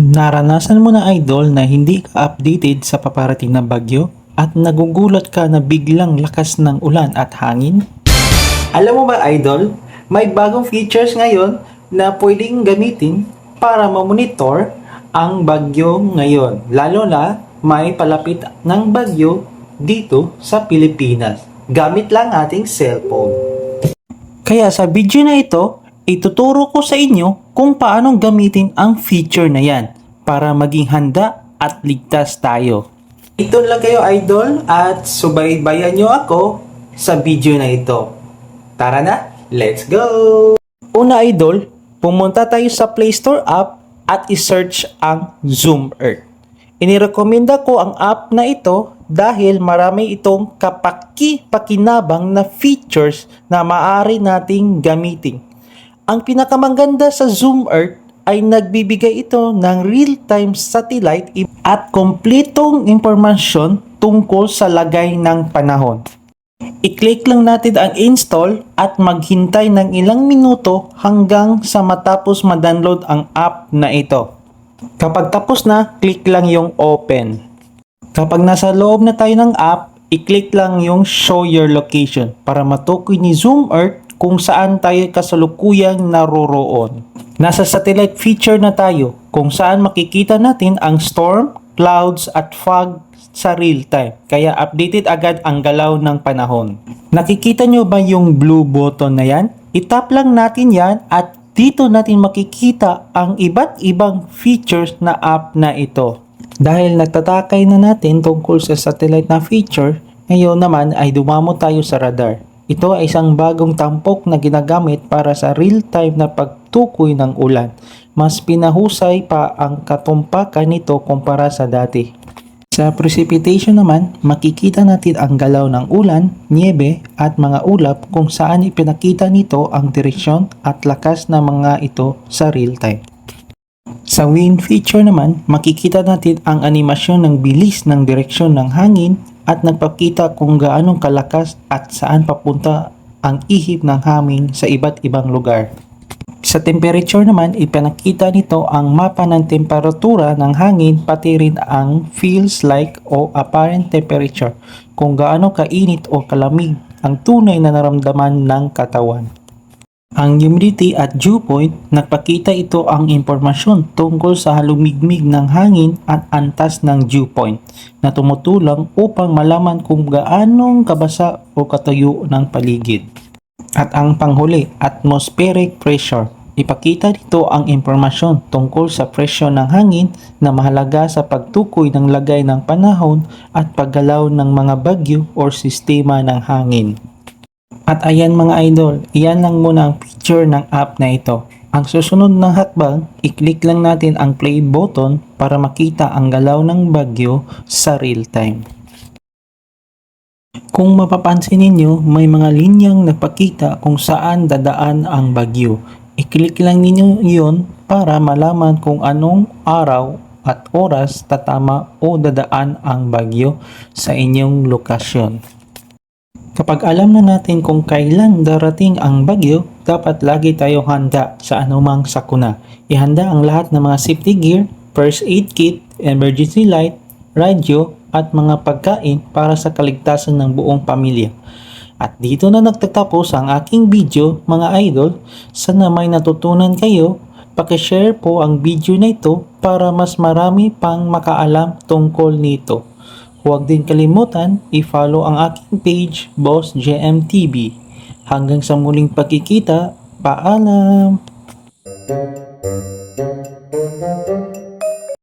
Naranasan mo na idol na hindi ka updated sa paparating na bagyo at nagugulat ka na biglang lakas ng ulan at hangin? Alam mo ba idol, may bagong features ngayon na pwedeng gamitin para mamonitor ang bagyo ngayon. Lalo na may palapit ng bagyo dito sa Pilipinas. Gamit lang ating cellphone. Kaya sa video na ito, ituturo ko sa inyo kung paanong gamitin ang feature na yan para maging handa at ligtas tayo. Ito lang kayo idol at subaybayan nyo ako sa video na ito. Tara na, let's go! Una idol, pumunta tayo sa Play Store app at isearch ang Zoom Earth. Inirekomenda ko ang app na ito dahil marami itong kapaki-pakinabang na features na maaari nating gamitin. Ang pinakamaganda sa Zoom Earth ay nagbibigay ito ng real-time satellite at kompletong impormasyon tungkol sa lagay ng panahon. I-click lang natin ang install at maghintay ng ilang minuto hanggang sa matapos ma-download ang app na ito. Kapag tapos na, click lang yung open. Kapag nasa loob na tayo ng app, i-click lang yung show your location para matukoy ni Zoom Earth kung saan tayo kasalukuyang naroroon. Nasa satellite feature na tayo kung saan makikita natin ang storm, clouds at fog sa real time. Kaya updated agad ang galaw ng panahon. Nakikita nyo ba yung blue button na yan? I-tap lang natin yan at dito natin makikita ang iba't ibang features na app na ito. Dahil nagtatakay na natin tungkol sa satellite na feature, ngayon naman ay dumamo tayo sa radar. Ito ay isang bagong tampok na ginagamit para sa real-time na pagtukoy ng ulan. Mas pinahusay pa ang katumpakan nito kumpara sa dati. Sa precipitation naman, makikita natin ang galaw ng ulan, niebe at mga ulap kung saan ipinakita nito ang direksyon at lakas ng mga ito sa real time. Sa wind feature naman, makikita natin ang animasyon ng bilis ng direksyon ng hangin at nagpakita kung gaano kalakas at saan papunta ang ihip ng hangin sa iba't ibang lugar. Sa temperature naman, ipinakita nito ang mapa ng temperatura ng hangin pati rin ang feels like o apparent temperature kung gaano kainit o kalamig ang tunay na naramdaman ng katawan. Ang humidity at dew point, nagpakita ito ang impormasyon tungkol sa halumigmig ng hangin at antas ng dew point na tumutulong upang malaman kung gaanong kabasa o katayo ng paligid. At ang panghuli, atmospheric pressure. Ipakita dito ang impormasyon tungkol sa presyo ng hangin na mahalaga sa pagtukoy ng lagay ng panahon at paggalaw ng mga bagyo o sistema ng hangin. At ayan mga idol, iyan lang muna ang feature ng app na ito. Ang susunod na hakbang, i-click lang natin ang play button para makita ang galaw ng bagyo sa real time. Kung mapapansin ninyo, may mga linyang nagpakita kung saan dadaan ang bagyo. I-click lang ninyo iyon para malaman kung anong araw at oras tatama o dadaan ang bagyo sa inyong lokasyon. Kapag alam na natin kung kailan darating ang bagyo, dapat lagi tayong handa sa anumang sakuna. Ihanda ang lahat ng mga safety gear, first aid kit, emergency light, radyo, at mga pagkain para sa kaligtasan ng buong pamilya. At dito na nagtatapos ang aking video mga idol. Sana may natutunan kayo. Pakishare po ang video na ito para mas marami pang makaalam tungkol nito. Huwag din kalimutan i-follow ang aking page Boss JM TV. Hanggang sa muling pagkikita, paalam!